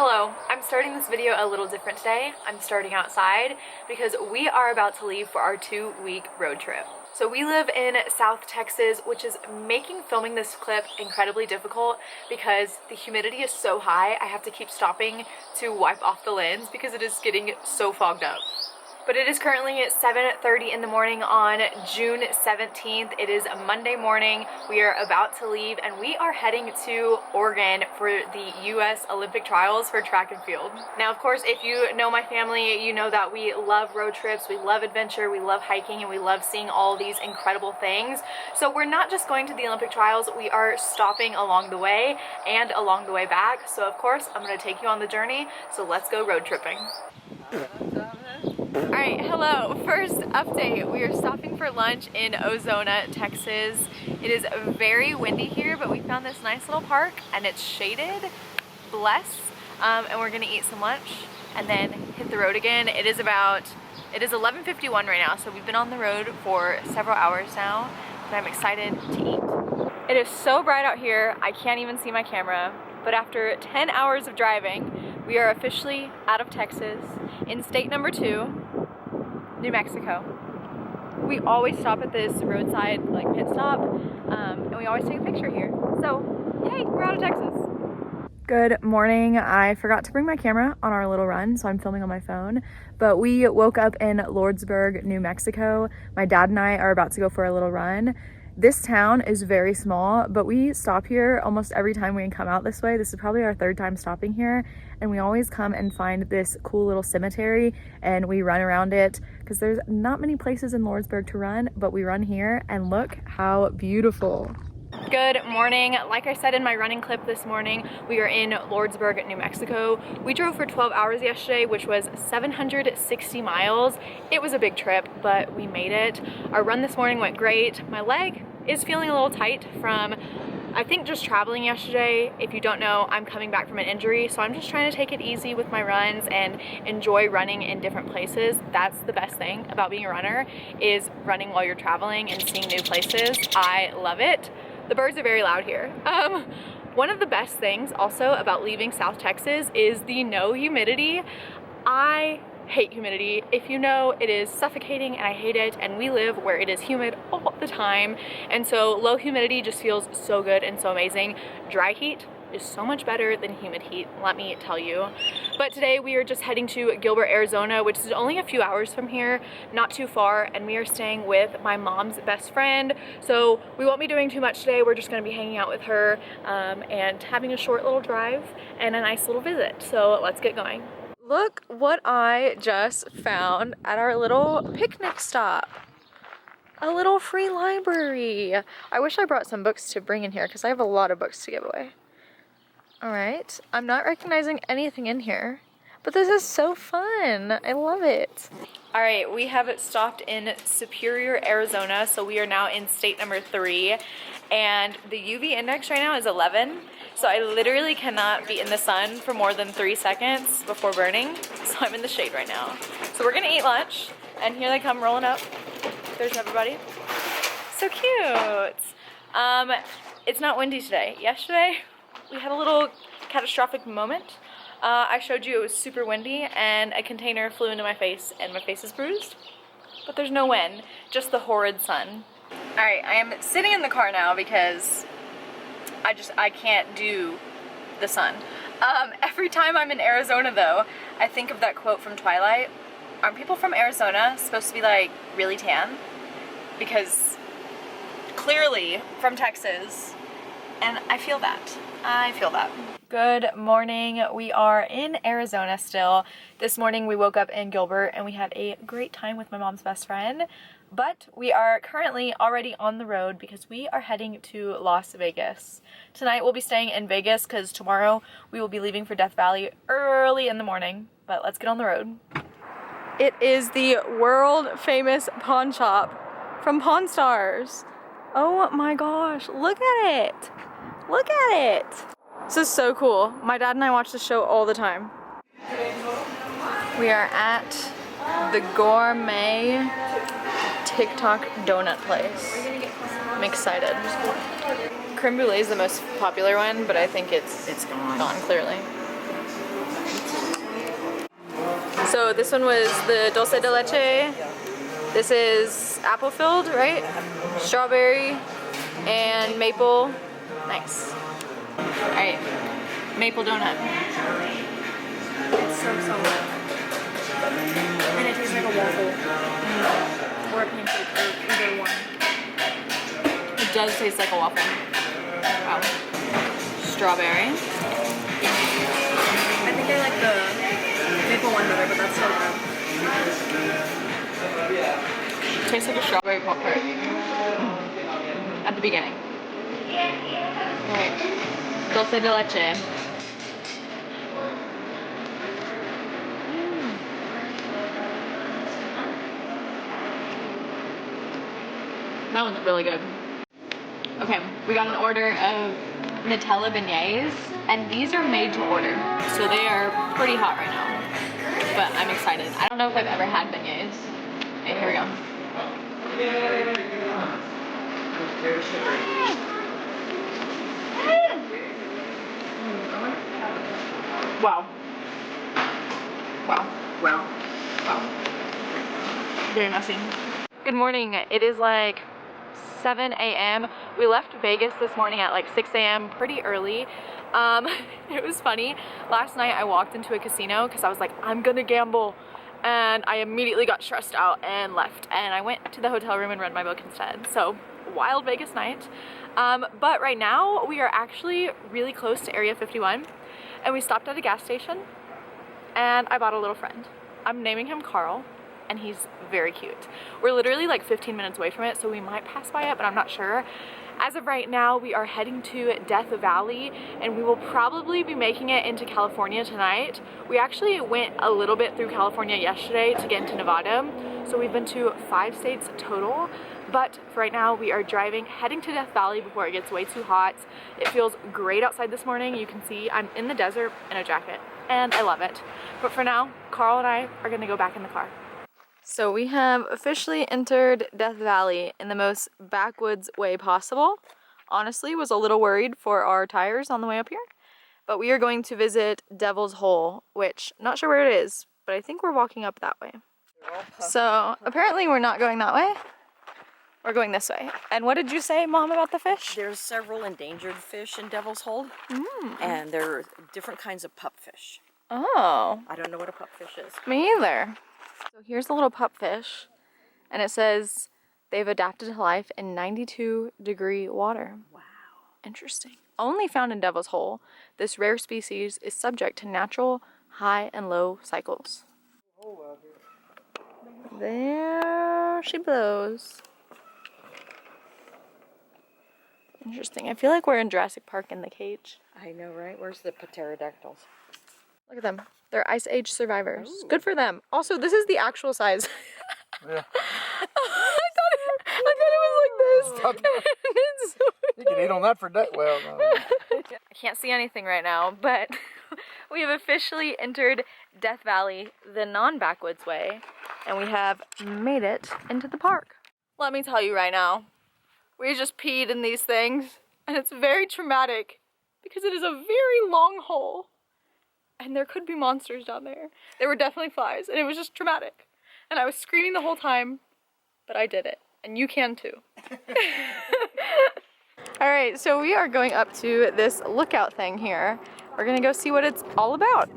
Hello, I'm starting this video a little different today. I'm starting outside because we are about to leave for our 2-week road trip. So we live in South Texas, which is making filming this clip incredibly difficult because the humidity is so high. I have to keep stopping to wipe off the lens because it is getting so fogged up. But it is currently 7:30 in the morning on June 17th. It is a Monday morning. We are about to leave and we are heading to Oregon for the US Olympic trials for track and field. Now, of course, if you know my family, you know that we love road trips, we love adventure, we love hiking, and we love seeing all these incredible things. So we're not just going to the Olympic trials, we are stopping along the way and along the way back. So of course, I'm gonna take you on the journey. So let's go road tripping. Alright, hello. First update. We are stopping for lunch in Ozona, Texas. It is very windy here, but we found this nice little park and it's shaded. Bless. And we're gonna eat some lunch and then hit the road again. It is 11:51 right now, so we've been on the road for several hours now, but I'm excited to eat. It is so bright out here, I can't even see my camera, but after 10 hours of driving, we are officially out of Texas in state number 2, New Mexico. We always stop at this roadside pit stop, and we always take a picture here. So, yay, we're out of Texas. Good morning. I forgot to bring my camera on our little run, so I'm filming on my phone. But we woke up in Lordsburg, New Mexico. My dad and I are about to go for a little run. This town is very small, but we stop here almost every time we come out this way. This is probably our 3rd time stopping here, and we always come and find this cool little cemetery and we run around it because there's not many places in Lordsburg to run, but we run here and look how beautiful. Good morning. Like I said in my running clip this morning, we are in Lordsburg, New Mexico. We drove for 12 hours yesterday, which was 760 miles. It was a big trip, but we made it. Our run this morning went great. My leg is feeling a little tight from, I think, just traveling yesterday. If you don't know, I'm coming back from an injury, so I'm just trying to take it easy with my runs and enjoy running in different places. That's the best thing about being a runner, is running while you're traveling and seeing new places. I love it. The birds are very loud here. One of the best things also about leaving South Texas is the no humidity. I hate humidity. If you know, it is suffocating and I hate it, and we live where it is humid all the time, and so low humidity just feels so good and so amazing. Dry heat is so much better than humid heat, let me tell you. But today we are just heading to Gilbert, Arizona, which is only a few hours from here, not too far, and we are staying with my mom's best friend. So we won't be doing too much today. We're just gonna be hanging out with her and having a short little drive and a nice little visit. So let's get going. Look what I just found at our little picnic stop. A little free library. I wish I brought some books to bring in here because I have a lot of books to give away. All right, I'm not recognizing anything in here, but this is so fun. I love it. All right, we have stopped in Superior, Arizona, so we are now in state number 3, and the UV index right now is 11, so I literally cannot be in the sun for more than 3 seconds before burning, so I'm in the shade right now. So we're gonna eat lunch, and here they come rolling up. There's everybody. So cute. It's not windy today. Yesterday, we had a little catastrophic moment. I showed you it was super windy and a container flew into my face and my face is bruised. But there's no wind, just the horrid sun. Alright, I am sitting in the car now because I can't do the sun. Every time I'm in Arizona though, I think of that quote from Twilight. Aren't people from Arizona supposed to be like really tan? Because clearly from Texas, and I feel that. I feel that. Good morning. We are in Arizona still. This morning we woke up in Gilbert and we had a great time with my mom's best friend, but we are currently already on the road because we are heading to Las Vegas. Tonight we'll be staying in Vegas because tomorrow we will be leaving for Death Valley early in the morning, but let's get on the road. It is the world famous pawn shop from Pawn Stars. Oh my gosh, look at it. Look at it! This is so cool. My dad and I watch this show all the time. We are at the gourmet TikTok donut place. I'm excited. Creme brulee is the most popular one, but I think it's gone clearly. So this one was the dulce de leche. This is apple filled, right? Strawberry and maple. Nice. All right, maple donut. It's so good. And it tastes like a waffle. Or a pancake, or either one. It does taste like a waffle. Wow. Strawberry. I think I like the maple one better, but that's so good. Tastes like a strawberry pop tart at the beginning. Alright, dulce de leche. That one's really good. Okay, we got an order of Nutella beignets, and these are made to order, so they are pretty hot right now. But I'm excited. I don't know if I've ever had beignets. Okay, here we go. Wow. Wow. Wow. Wow. Very messy. Good morning. It is like 7 a.m. We left Vegas this morning at like 6 a.m. pretty early. It was funny. Last night I walked into a casino because I was like, I'm gonna gamble. And I immediately got stressed out and left. And I went to the hotel room and read my book instead. So, wild Vegas night. But right now we are actually really close to Area 51. And we stopped at a gas station and I bought a little friend. I'm naming him Carl. And he's very cute. We're literally like 15 minutes away from it, so we might pass by it, but I'm not sure. As of right now, we are heading to Death Valley, and we will probably be making it into California tonight. We actually went a little bit through California yesterday to get into Nevada, so we've been to 5 states total. But for right now, we are heading to Death Valley before it gets way too hot. It feels great outside this morning. You can see I'm in the desert in a jacket, and I love it. But for now, Carl and I are gonna go back in the car. So we have officially entered Death Valley in the most backwoods way possible. Honestly, was a little worried for our tires on the way up here. But we are going to visit Devil's Hole, which I'm not sure where it is, but I think we're walking up that way. So apparently we're not going that way. We're going this way. And what did you say, Mom, about the fish? There's several endangered fish in Devil's Hole, and there are different kinds of pupfish. Oh. I don't know what a pupfish is. Me either. So here's the little pupfish, and it says they've adapted to life in 92-degree water. Wow. Interesting. Only found in Devil's Hole, this rare species is subject to natural high and low cycles. There she blows. Interesting. I feel like we're in Jurassic Park in the cage. I know, right? Where's the pterodactyls? Look at them. They're Ice Age survivors. Ooh. Good for them. Also, this is the actual size. Yeah. I thought it was like this. It's so you can eat on that for days. Well, no. I can't see anything right now, but we have officially entered Death Valley the non-backwoods way, and we have made it into the park. Let me tell you right now, we just peed in these things, and it's very traumatic because it is a very long hole. And there could be monsters down there. There were definitely flies, and it was just traumatic. And I was screaming the whole time, but I did it. And you can too. Alright, so we are going up to this lookout thing here. We're gonna go see what it's all about.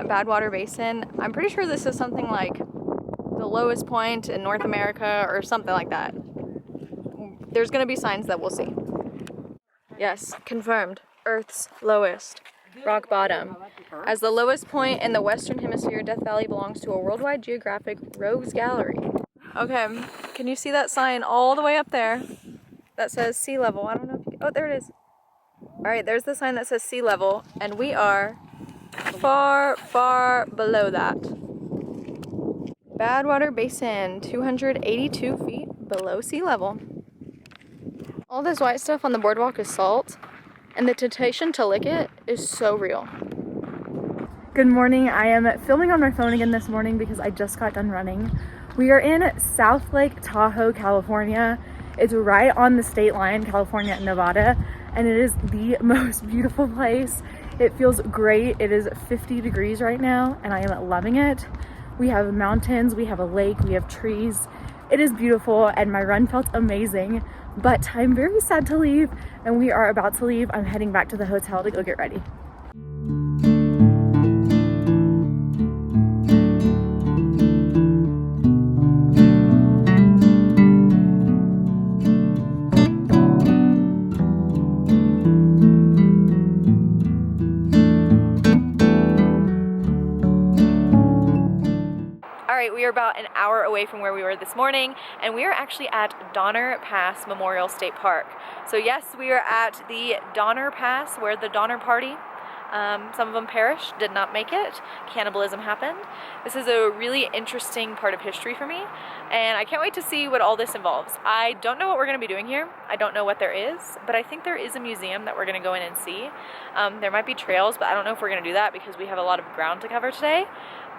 Badwater Basin. I'm pretty sure this is something like the lowest point in North America or something like that. There's gonna be signs that we'll see. Yes, confirmed. Earth's lowest. Rock bottom. As the lowest point in the Western Hemisphere, Death Valley belongs to a worldwide geographic rogues gallery. Okay, can you see that sign all the way up there? that says sea level. I don't know if you, oh, there it is. All right, there's the sign that says sea level, and we are far, far below that. Badwater Basin, 282 feet below sea level. All this white stuff on the boardwalk is salt, and the temptation to lick it is so real. Good morning. I am filming on my phone again this morning because I just got done running. We are in South Lake Tahoe, California. It's right on the state line, California and Nevada, and it is the most beautiful place. It feels great. It is 50 degrees right now, and I am loving it. We have mountains, we have a lake, we have trees. It is beautiful, and my run felt amazing, but I'm very sad to leave, and we are about to leave. I'm heading back to the hotel to go get ready. We are about an hour away from where we were this morning, and we are actually at Donner Pass Memorial State Park. So yes, we are at the Donner Pass where the Donner Party, some of them perished, did not make it. Cannibalism happened. This is a really interesting part of history for me, and I can't wait to see what all this involves. I don't know what we're going to be doing here. I don't know what there is, but I think there is a museum that we're going to go in and see. There might be trails, but I don't know if we're going to do that because we have a lot of ground to cover today.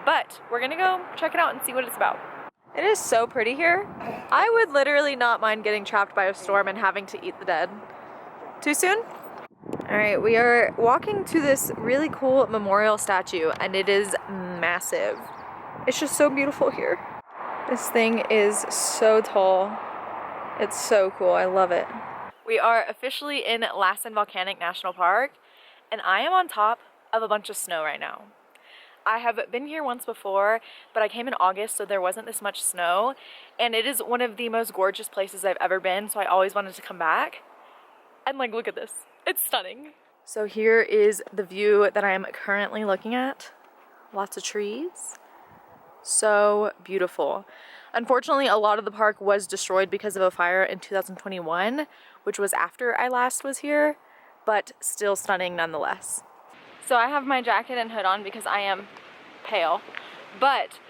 But we're gonna go check it out and see what it's about. It is so pretty here. I would literally not mind getting trapped by a storm and having to eat the dead. Too soon? All right, we are walking to this really cool memorial statue, and it is massive. It's just so beautiful here. This thing is so tall. It's so cool, I love it. We are officially in Lassen Volcanic National Park, and I am on top of a bunch of snow right now. I have been here once before, but I came in August, so there wasn't this much snow, and it is one of the most gorgeous places I've ever been, so I always wanted to come back. And like, look at this. It's stunning. So here is the view that I am currently looking at. Lots of trees. So beautiful. Unfortunately, a lot of the park was destroyed because of a fire in 2021, which was after I last was here, but still stunning nonetheless. So I have my jacket and hood on because I am pale, but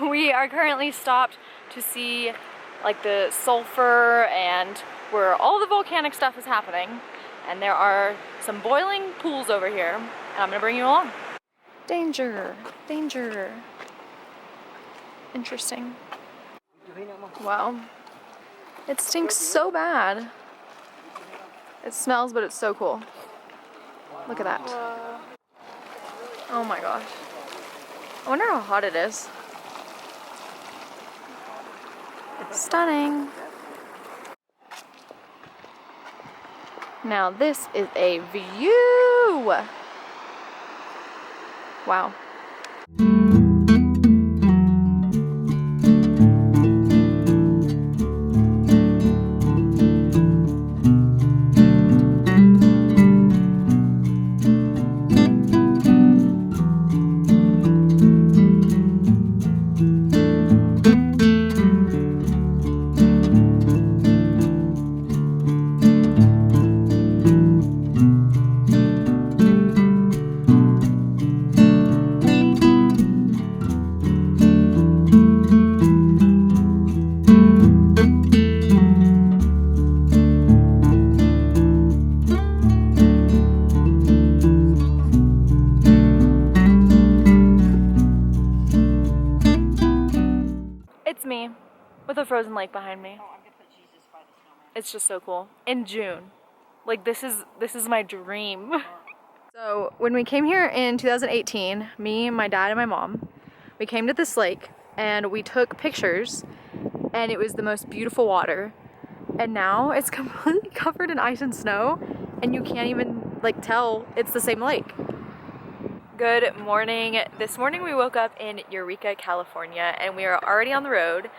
we are currently stopped to see like the sulfur and where all the volcanic stuff is happening, and there are some boiling pools over here, and I'm gonna bring you along. Danger, danger. Interesting. Wow. It stinks so bad. It smells, but it's so cool. Look at that. Oh my gosh. I wonder how hot it is. Stunning. Now this is a view. Wow. Me with a frozen lake behind me. It's just so cool. In June. Like this is my dream. So when we came here in 2018, me, my dad, and my mom, we came to this lake and we took pictures, and it was the most beautiful water. And now it's completely covered in ice and snow, and you can't even like tell it's the same lake. Good morning. This morning we woke up in Eureka, California, and we are already on the road,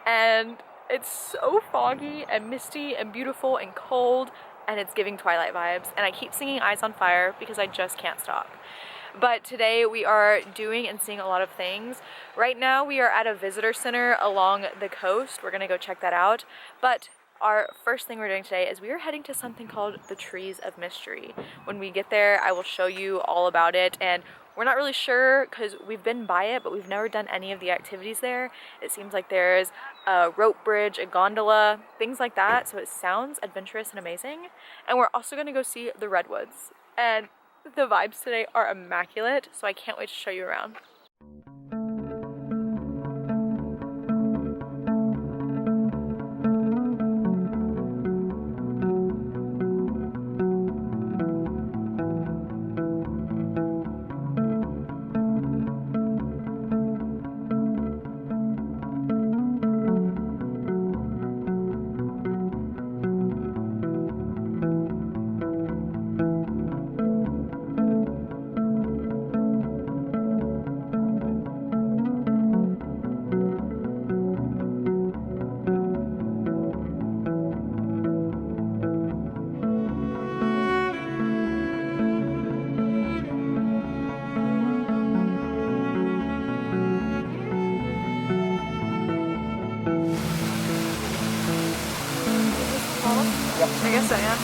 and it's so foggy and misty and beautiful and cold, and it's giving Twilight vibes, and I keep singing Eyes on Fire because I just can't stop. But today we are doing and seeing a lot of things. Right now we are at a visitor center along the coast. We're gonna go check that out, but Our first thing we're doing today is we are heading to something called the Trees of Mystery. When we get there, I will show you all about it, and we're not really sure because we've been by it, but we've never done any of the activities there. It seems like there's a rope bridge, a gondola, things like that, so it sounds adventurous and amazing. And we're also going to go see the redwoods, and the vibes today are immaculate, so I can't wait to show you around. I guess I am.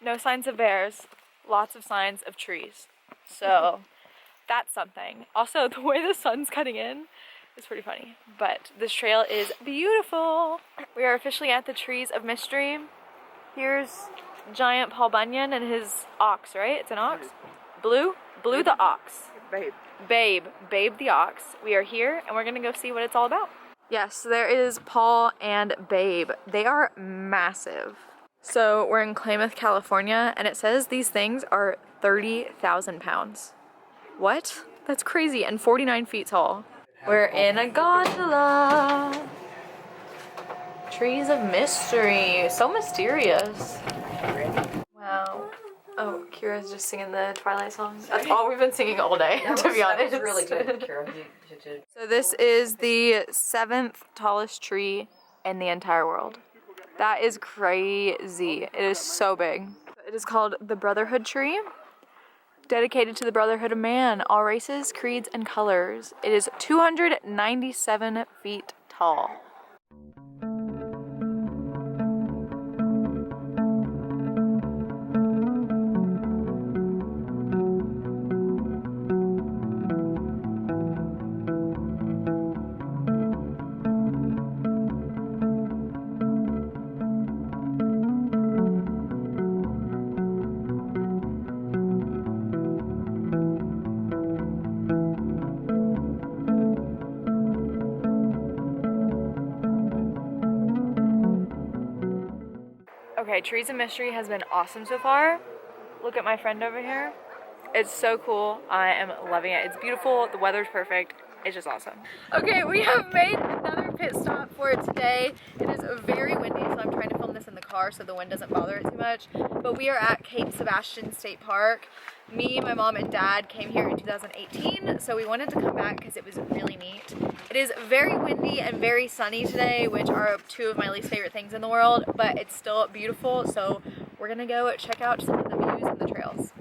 No signs of bears, lots of signs of trees. So that's something. Also, the way the sun's cutting in is pretty funny. But this trail is beautiful. We are officially at the Trees of Mystery. Here's giant Paul Bunyan and his ox, right? It's an ox? Blue the ox. Babe the ox. We are here and we're gonna go see what it's all about. Yes, there is Paul and Babe. They are massive. So we're in Klamath, California, and it says these things are 30,000 pounds. What? That's crazy, and 49 feet tall. We're in a gondola. Trees of Mystery. So mysterious. Wow. Oh, Kira's just singing the Twilight song. That's all we've been singing all day, to be honest. That was really good, Kira. So this is the 7th tallest tree in the entire world. That is crazy. It is so big. It is called the Brotherhood Tree, dedicated to the brotherhood of man, all races, creeds, and colors. It is 297 feet tall. Okay, Trees of Mystery has been awesome so far. Look at my friend over here. It's so cool. I am loving it. It's beautiful. The weather's perfect. It's just awesome. Okay, we have made another pit stop for today. It is very windy, so I'm trying to film this in the car so the wind doesn't bother it too much. But we are at Cape Sebastian State Park. Me, my mom, and dad came here in 2018, so we wanted to come back because it was really neat. It is very windy and very sunny today, which are two of my least favorite things in the world, but it's still beautiful, so we're gonna go check out some of the views and the trails.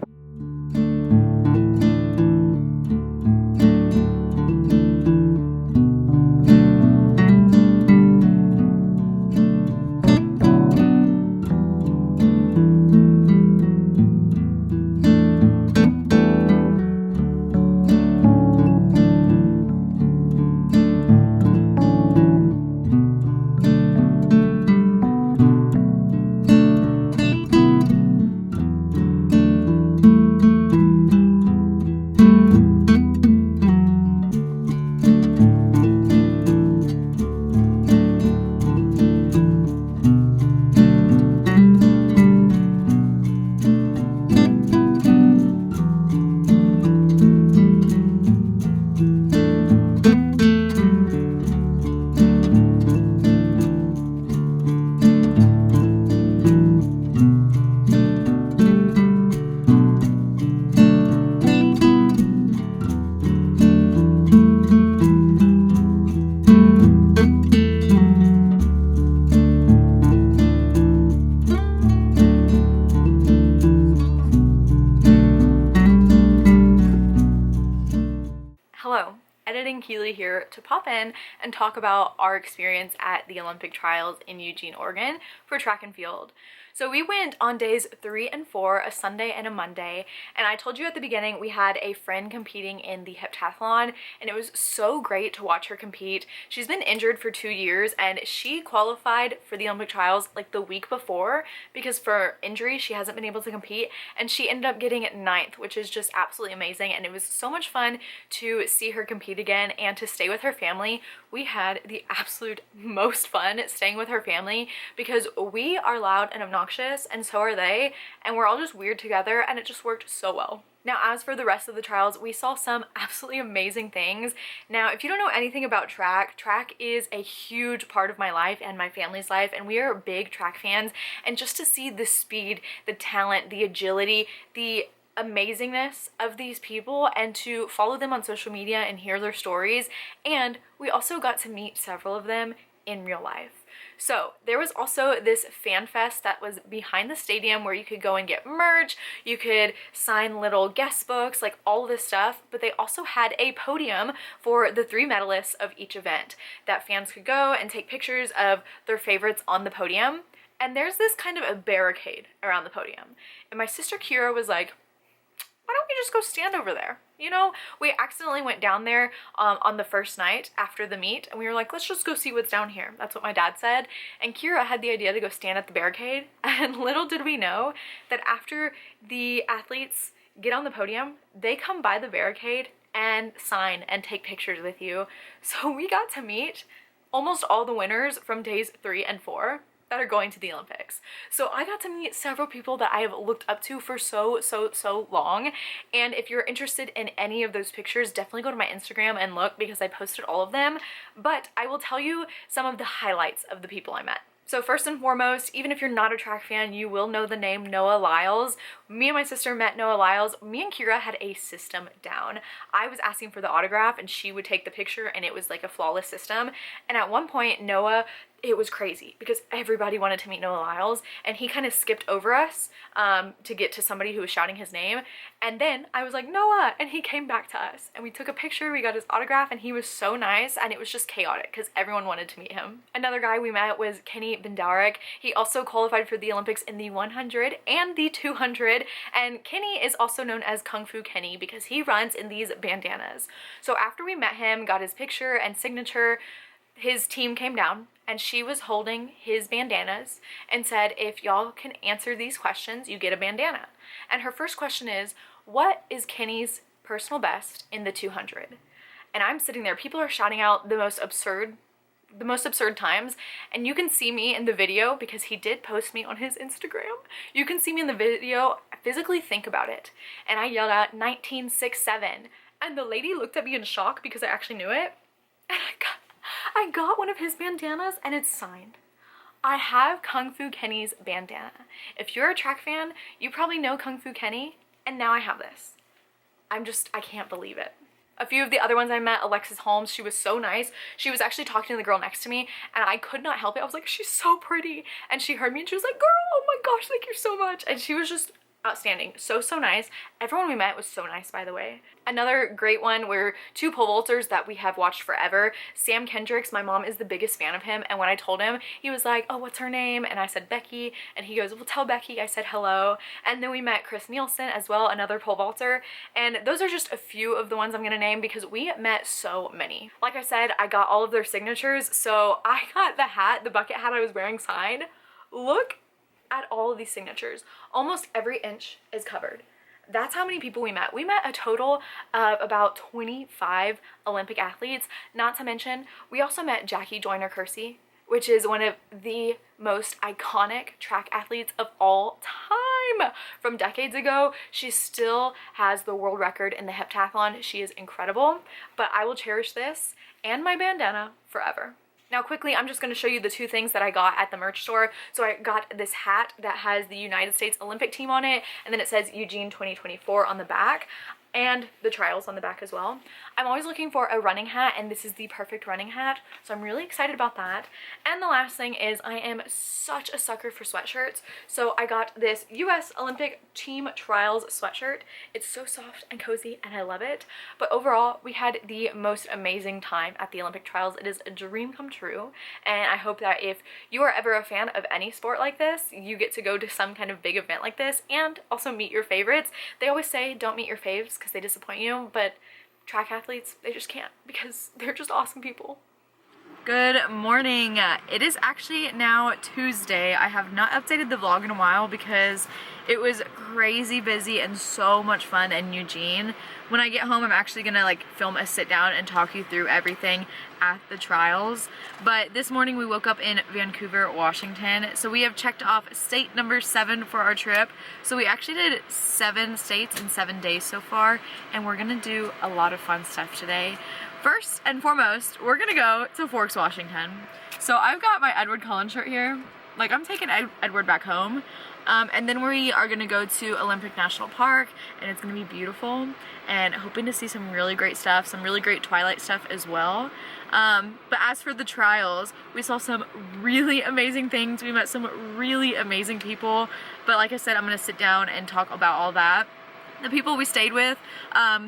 editing Keeley here to pop in and talk about our experience at the Olympic trials in Eugene, Oregon for track and field. So we went on days 3 and 4, a Sunday and a Monday, and I told you at the beginning we had a friend competing in the heptathlon, and it was so great to watch her compete. She's been injured for 2 years, and she qualified for the Olympic trials like the week before because for injury she hasn't been able to compete, and she ended up getting 9th, which is just absolutely amazing, and it was so much fun to see her compete again and to stay with her family. We had the absolute most fun staying with her family because we are loud and obnoxious and so are they, and we're all just weird together, and it just worked so well. Now, as for the rest of the trials, we saw some absolutely amazing things. Now, if you don't know anything about track, track is a huge part of my life and my family's life, and we are big track fans, and just to see the speed, the talent, the agility, the amazingness of these people, and to follow them on social media and hear their stories, and we also got to meet several of them in real life. So there was also this fan fest that was behind the stadium where you could go and get merch, you could sign little guest books, like all of this stuff, but they also had a podium for the 3 medalists of each event that fans could go and take pictures of their favorites on the podium. And there's this kind of a barricade around the podium. And my sister Kira was like, why don't we just go stand over there? You know, we accidentally went down there on the first night after the meet, and we were like, let's just go see what's down here. That's what my dad said. And Kira had the idea to go stand at the barricade, and little did we know that after the athletes get on the podium, they come by the barricade and sign and take pictures with you. So we got to meet almost all the winners from days 3 and 4 that are going to the Olympics. So I got to meet several people that I have looked up to for so long, and if you're interested in any of those pictures, definitely go to my Instagram and look because I posted all of them, but I will tell you some of the highlights of the people I met. So first and foremost, even if you're not a track fan, you will know the name Noah Lyles. Me and my sister met Noah Lyles. Me and Kira had a system down. I was asking for the autograph and she would take the picture, and it was like a flawless system. And at one point, Noah, it was crazy because everybody wanted to meet Noah Lyles, and he kind of skipped over us to get to somebody who was shouting his name. And then I was like, Noah, and he came back to us and we took a picture, we got his autograph, and he was so nice, and it was just chaotic because everyone wanted to meet him. Another guy we met was Kenny Bendarek. He also qualified for the Olympics in the 100 and the 200, and Kenny is also known as Kung Fu Kenny because he runs in these bandanas. So after we met him, got his picture and signature, his team came down and she was holding his bandanas and said, if y'all can answer these questions, you get a bandana. And her first question is, what is Kenny's personal best in the 200? And I'm sitting there, people are shouting out the most absurd times, and you can see me in the video because he did post me on his Instagram. You can see me in the video physically think about it, and I yelled out 1967, and the lady looked at me in shock because I actually knew it, and I got one of his bandanas and it's signed. I have Kung Fu Kenny's bandana. If you're a track fan, you probably know Kung Fu Kenny, and now I have this. I can't believe it. A few of the other ones I met, Alexis Holmes, she was so nice. She was actually talking to the girl next to me, and I could not help it. I was like, she's so pretty. And she heard me and she was like, girl, oh my gosh, thank you so much. And she was just outstanding. So nice. Everyone we met was so nice, by the way. Another great one were 2 pole vaulters that we have watched forever. Sam Kendricks, my mom is the biggest fan of him, and when I told him, he was like, oh, what's her name? And I said Becky, and he goes, well, tell Becky I said hello. And then we met Chris Nielsen as well, another pole vaulter, and those are just a few of the ones I'm gonna name because we met so many. Like I said, I got all of their signatures, so I got the bucket hat I was wearing signed. Look at all of these signatures. Almost every inch is covered. That's how many people we met. We met a total of about 25 Olympic athletes, not to mention we also met Jackie Joyner-Kersee, which is one of the most iconic track athletes of all time. From decades ago, she still has the world record in the heptathlon. She is incredible, but I will cherish this and my bandana forever. Now quickly, I'm just going to show you the 2 things that I got at the merch store. So I got this hat that has the United States Olympic team on it, and then it says Eugene 2024 on the back. and the trials on the back as well. I'm always looking for a running hat, and this is the perfect running hat, so I'm really excited about that. And the last thing is I am such a sucker for sweatshirts, so I got this US Olympic Team Trials sweatshirt. It's so soft and cozy and I love it. But overall, we had the most amazing time at the Olympic trials. It is a dream come true, and I hope that if you are ever a fan of any sport like this, you get to go to some kind of big event like this and also meet your favorites. They always say don't meet your faves because they disappoint you, but track athletes, they just can't because they're just awesome people. Good morning. It is actually now Tuesday. I have not updated the vlog in a while because it was crazy busy and so much fun in Eugene. When I get home, I'm actually gonna like film a sit down and talk you through everything at the trials. But this morning we woke up in Vancouver, Washington. So we have checked off state number 7 for our trip. So we actually did 7 states in 7 days so far, and we're gonna do a lot of fun stuff today. First and foremost, we're gonna go to Forks, Washington. So I've got my Edward Cullen shirt here. Like, I'm taking Edward back home. And then we are gonna go to Olympic National Park, and it's gonna be beautiful, and hoping to see some really great stuff, some really great Twilight stuff as well. But as for the trials, we saw some really amazing things. We met some really amazing people. But like I said, I'm gonna sit down and talk about all that. The people we stayed with,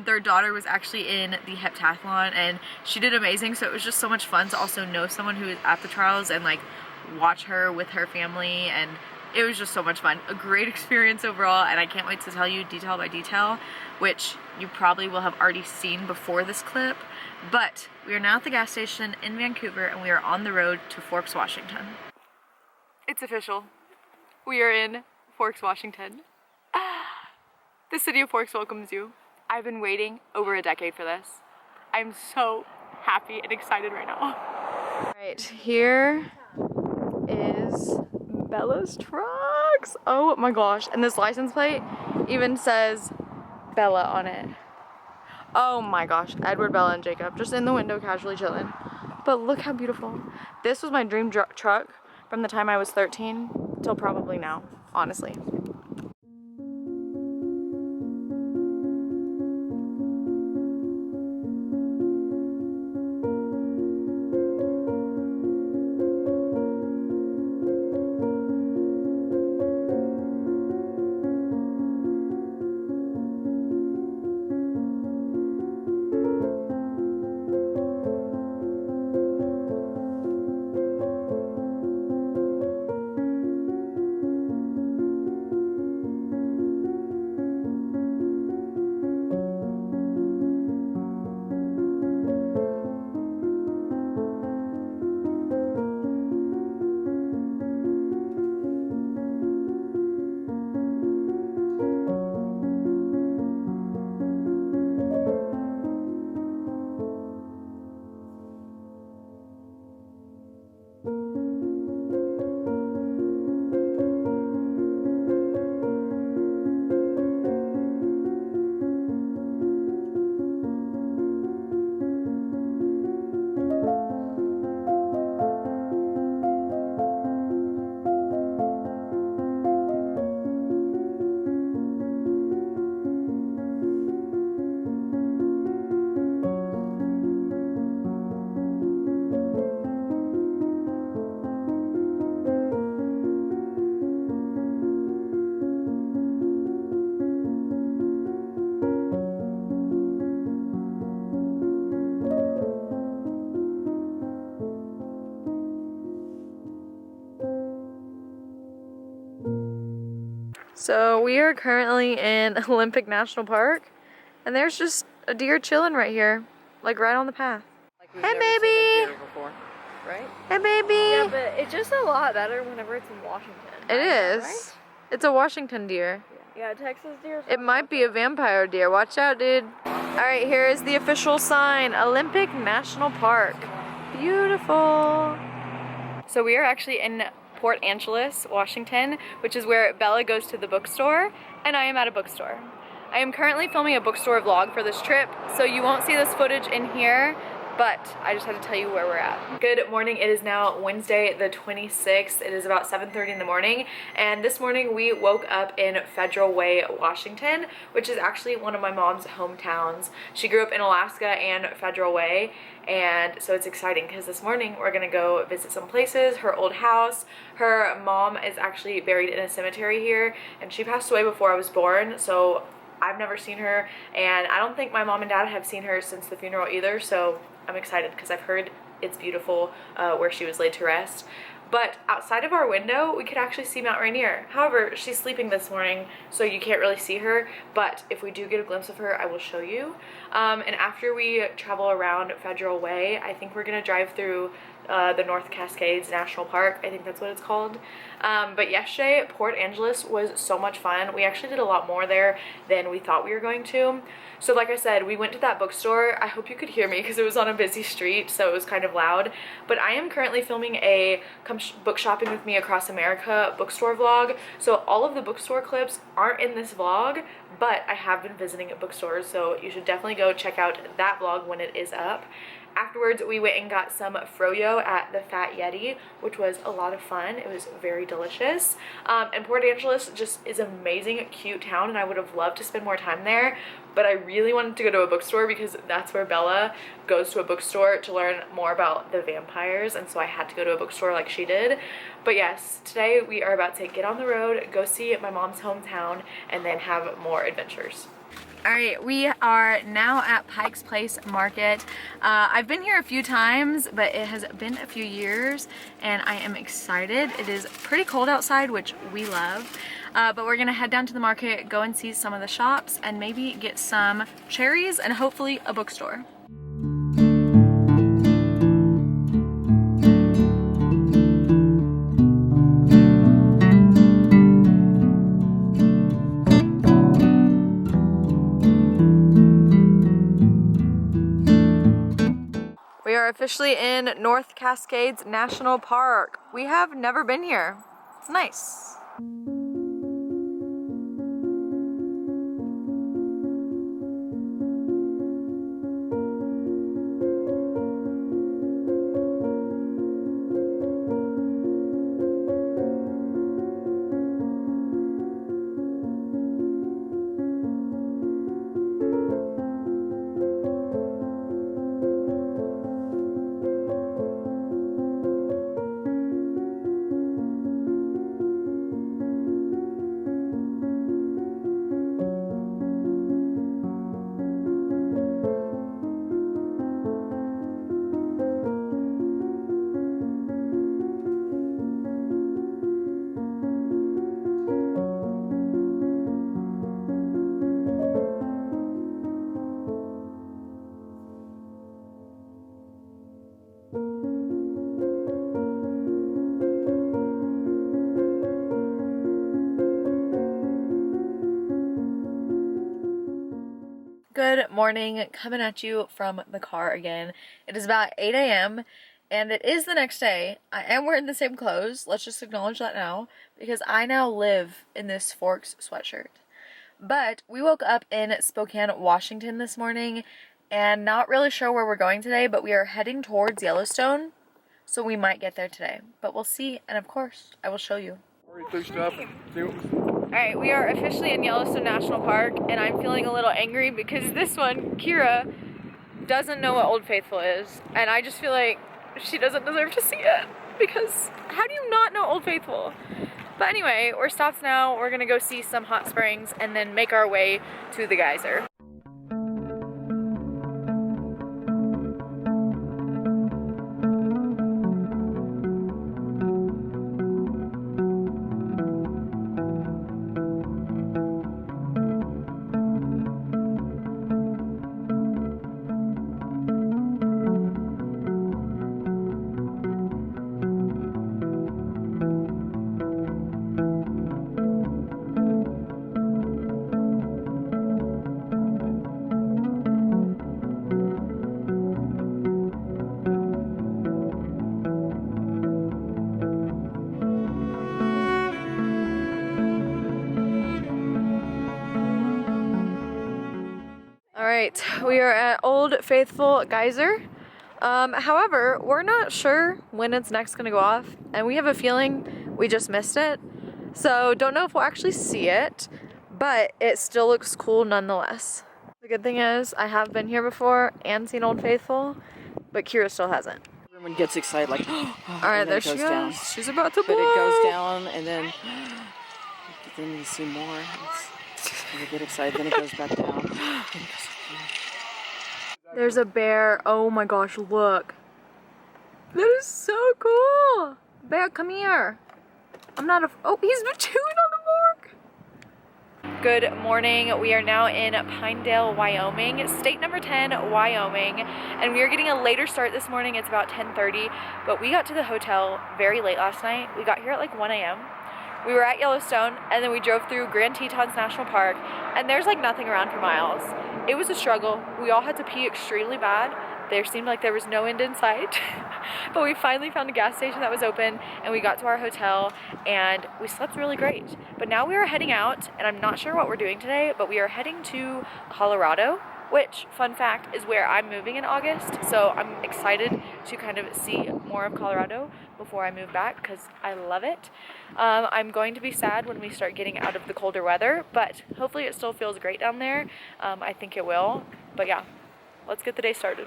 their daughter was actually in the heptathlon, and she did amazing, so it was just so much fun to also know someone who was at the trials and like watch her with her family, and it was just so much fun. A great experience overall, and I can't wait to tell you detail by detail, which you probably will have already seen before this clip. But we are now at the gas station in Vancouver, and we are on the road to Forks, Washington. It's official. We are in Forks, Washington. The city of Forks welcomes you. I've been waiting over a decade for this. I'm so happy and excited right now. All right, here is Bella's trucks. Oh my gosh, and this license plate even says Bella on it. Oh my gosh, Edward, Bella, and Jacob just in the window casually chilling. But look how beautiful. This was my dream truck from the time I was 13 till probably now, honestly. So we are currently in Olympic National Park, and there's just a deer chilling right here, like right on the path. Like we've Hey, never seen baby. a deer before, right? Hey baby! Yeah, but it's just a lot better whenever it's in Washington. It is. Right? It's a Washington deer. Yeah, Texas deer. It might be a vampire deer. Watch out, dude. Alright, here is the official sign. Olympic National Park. Beautiful. So we are actually in Port Angeles, Washington, which is where Bella goes to the bookstore, and I am at a bookstore. I am currently filming a bookstore vlog for this trip, so you won't see this footage in here, but I just had to tell you where we're at. Good morning. It is now Wednesday the 26th. It is about 7:30 in the morning, and this morning we woke up in Federal Way, Washington, which is actually one of my mom's hometowns. She grew up in Alaska and Federal Way, and so it's exciting because this morning we're gonna go visit some places, her old house. Her mom is actually buried in a cemetery here, and she passed away before I was born, so I've never seen her, and I don't think my mom and dad have seen her since the funeral either, so I'm excited because I've heard it's beautiful where she was laid to rest. But outside of our window, we could actually see Mount Rainier. However, she's sleeping this morning, so you can't really see her, but if we do get a glimpse of her, I will show you. And after we travel around Federal Way, I think we're gonna drive through the North Cascades National Park. I think that's what it's called. But yesterday, Port Angeles was so much fun. We actually did a lot more there than we thought we were going to. So like I said, we went to that bookstore. I hope you could hear me because it was on a busy street, so it was kind of loud. But I am currently filming a Come Book Shopping With Me Across America bookstore vlog. So all of the bookstore clips aren't in this vlog, but I have been visiting at bookstores, so you should definitely go check out that vlog when it is up. Afterwards, we went and got some froyo at the Fat Yeti, which was a lot of fun. It was very delicious. And Port Angeles just is an amazing, cute town, and I would have loved to spend more time there, but I really wanted to go to a bookstore because that's where Bella goes to a bookstore to learn more about the vampires, and so I had to go to a bookstore like she did. But yes, today we are about to get on the road, go see my mom's hometown, and then have more adventures. Alright, we are now at Pike's Place Market. I've been here a few times, but it has been a few years, and I am excited. It is pretty cold outside, which we love, but we're gonna head down to the market, go and see some of the shops, and maybe get some cherries and hopefully a bookstore. We are officially in North Cascades National Park. We have never been here. It's nice. Good morning, coming at you from the car again. It is about 8 a.m. and it is the next day. I am wearing the same clothes, let's just acknowledge that now, because I now live in this Forks sweatshirt. But we woke up in Spokane, Washington this morning, and not really sure where we're going today, but we are heading towards Yellowstone, so we might get there today. But we'll see, and of course, I will show you. Alright, we are officially in Yellowstone National Park, and I'm feeling a little angry because this one, Kira, doesn't know what Old Faithful is, and I just feel like she doesn't deserve to see it, because how do you not know Old Faithful? But anyway, we're stopped now, we're gonna go see some hot springs, and then make our way to the geyser. Alright, we are at Old Faithful Geyser. However, we're not sure when it's next gonna go off, and we have a feeling we just missed it. So don't know if we'll actually see it, but it still looks cool nonetheless. The good thing is I have been here before and seen Old Faithful, but Kira still hasn't. Everyone gets excited, like, All right, there she goes. Down. She's about to blow. But it goes down, and then you see more. You get excited, then it goes back down. Then it goes There's a bear. Oh my gosh, look. That is so cool. Bear, come here. I'm not a. Oh, he's chewing on the bark. Good morning. We are now in Pinedale, Wyoming, state number 10, Wyoming, and we are getting a later start this morning. It's about 10:30, but we got to the hotel very late last night. We got here at like 1 a.m. We were at Yellowstone, and then we drove through Grand Tetons National Park, and there's like nothing around for miles. It was a struggle. We all had to pee extremely bad. There seemed like there was no end in sight, but we finally found a gas station that was open, and we got to our hotel, and we slept really great. But now we are heading out, and I'm not sure what we're doing today, but we are heading to Colorado, which, fun fact, is where I'm moving in August. So I'm excited to kind of see more of Colorado before I move back because I love it. I'm going to be sad when we start getting out of the colder weather, but hopefully it still feels great down there. I think it will. But yeah, let's get the day started.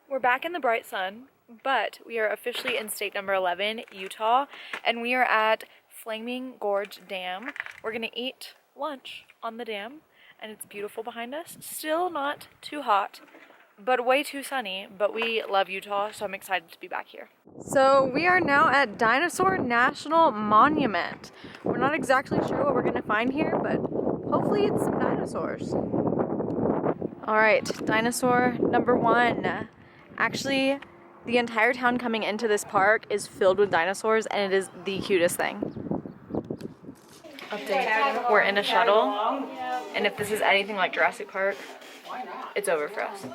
We're back in the bright sun, but we are officially in state number 11, Utah, and we are at Flaming Gorge Dam. We're gonna eat lunch on the dam, and it's beautiful behind us. Still not too hot, but way too sunny, but we love Utah, so I'm excited to be back here. So we are now at Dinosaur National Monument. We're not exactly sure what we're gonna find here, but hopefully it's some dinosaurs. All right, dinosaur number 1. Actually, the entire town coming into this park is filled with dinosaurs, and it is the cutest thing. Update. We're in a shuttle, and if this is anything like Jurassic Park, it's over for us.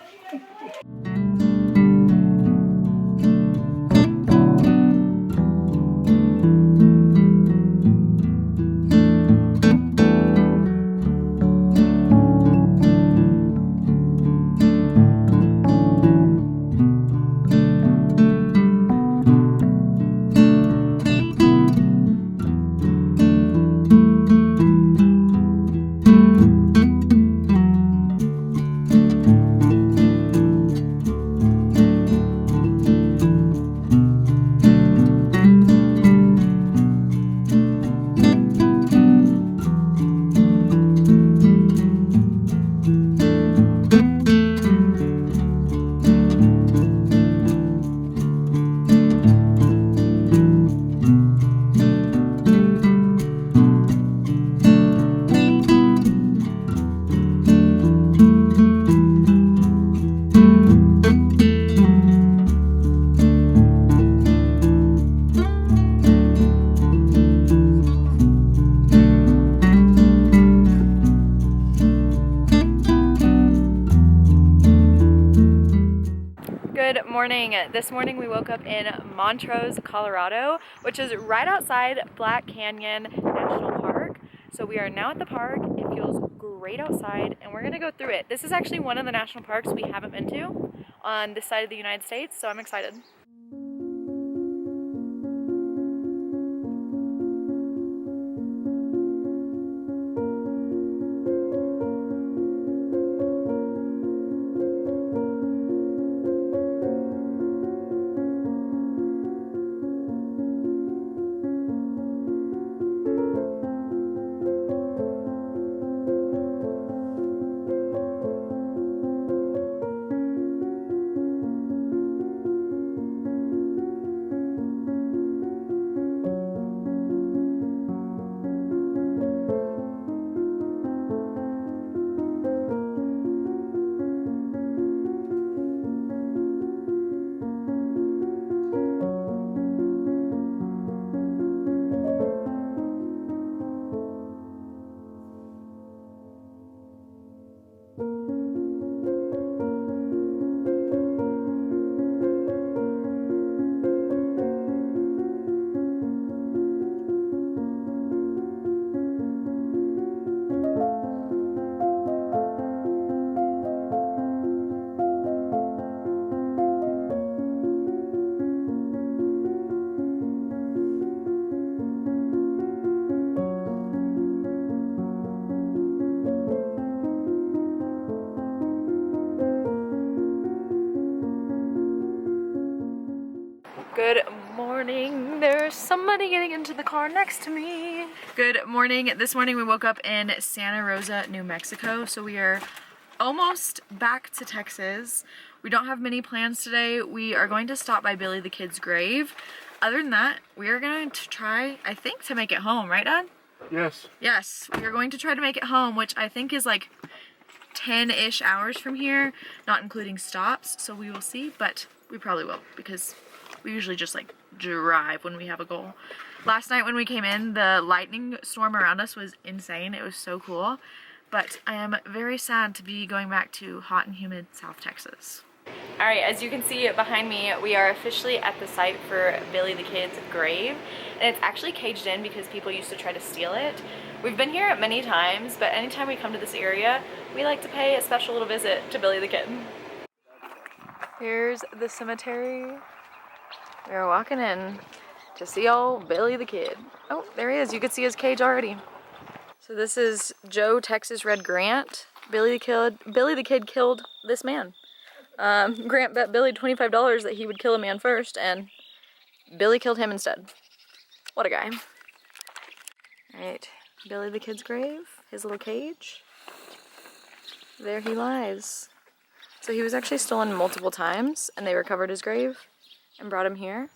Good morning. This morning we woke up in Montrose, Colorado, which is right outside Black Canyon National Park. So we are now at the park. It feels great outside, and we're gonna go through it. This is actually one of the national parks we haven't been to on this side of the United States, so I'm excited. Good morning. There's somebody getting into the car next to me. Good morning. This morning we woke up in Santa Rosa, New Mexico. So we are almost back to Texas. We don't have many plans today. We are going to stop by Billy the Kid's grave. Other than that, we are going to try, I think, to make it home. Right, Dad? Yes. Yes, we are going to try to make it home, which I think is like 10-ish hours from here, not including stops. So we will see, but we probably will because we usually just like drive when we have a goal. Last night when we came in, the lightning storm around us was insane. It was so cool. But I am very sad to be going back to hot and humid South Texas. All right, as you can see behind me, we are officially at the site for Billy the Kid's grave. And it's actually caged in because people used to try to steal it. We've been here many times, but anytime we come to this area, we like to pay a special little visit to Billy the Kid. Here's the cemetery. We're walking in to see old Billy the Kid. Oh, there he is. You can see his cage already. So this is Joe Texas Red Grant. Billy the Kid killed this man. Grant bet Billy $25 that he would kill a man first, and Billy killed him instead. What a guy. Alright, Billy the Kid's grave, his little cage. There he lies. So he was actually stolen multiple times, and they recovered his grave and brought him here.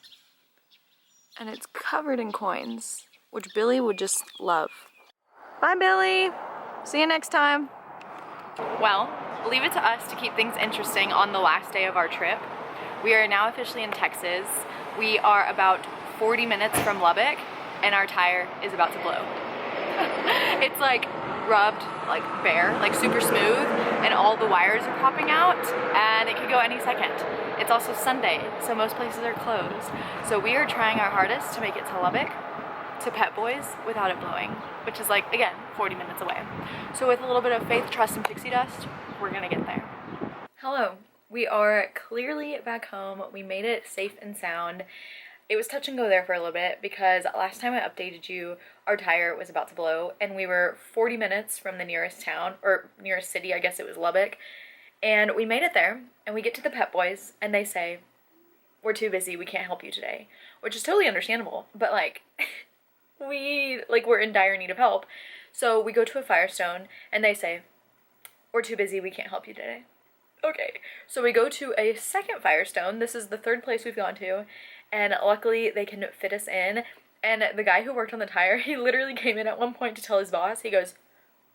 And it's covered in coins, which Billy would just love. Bye, Billy. See you next time. Well, leave it to us to keep things interesting on the last day of our trip. We are now officially in Texas. We are about 40 minutes from Lubbock, and our tire is about to blow. It's like rubbed, like bare, like super smooth, and all the wires are popping out, and it could go any second. It's also Sunday, so most places are closed. So we are trying our hardest to make it to Lubbock, to Pet Boys, without it blowing, which is like, again, 40 minutes away. So with a little bit of faith, trust, and pixie dust, we're gonna get there. Hello, we are clearly back home. We made it safe and sound. It was touch and go there for a little bit because last time I updated you, our tire was about to blow and we were 40 minutes from the nearest town, or nearest city, I guess it was Lubbock. And we made it there and we get to the Pet Boys and they say, we're too busy, we can't help you today. Which is totally understandable, but like, we're in dire need of help. So we go to a Firestone and they say, we're too busy, we can't help you today. Okay, so we go to a second Firestone. This is the third place we've gone to, and luckily they can fit us in. And the guy who worked on the tire, he literally came in at one point to tell his boss, he goes,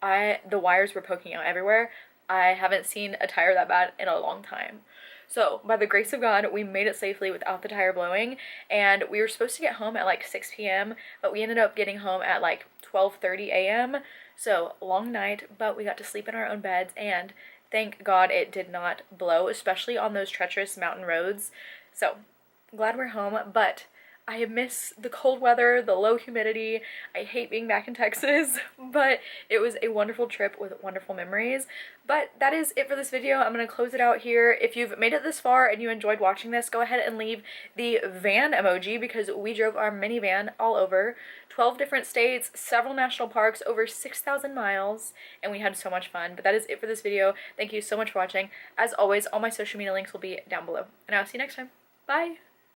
the wires were poking out everywhere. I haven't seen a tire that bad in a long time. So, by the grace of God, we made it safely without the tire blowing, and we were supposed to get home at like 6 p.m., but we ended up getting home at like 12:30 a.m., so long night, but we got to sleep in our own beds, and thank God it did not blow, especially on those treacherous mountain roads. So, glad we're home, but I miss the cold weather, the low humidity. I hate being back in Texas, but it was a wonderful trip with wonderful memories. But that is it for this video. I'm going to close it out here. If you've made it this far and you enjoyed watching this, go ahead and leave the van emoji because we drove our minivan all over 12 different states, several national parks, over 6,000 miles, and we had so much fun. But that is it for this video. Thank you so much for watching. As always, all my social media links will be down below, and I'll see you next time. Bye!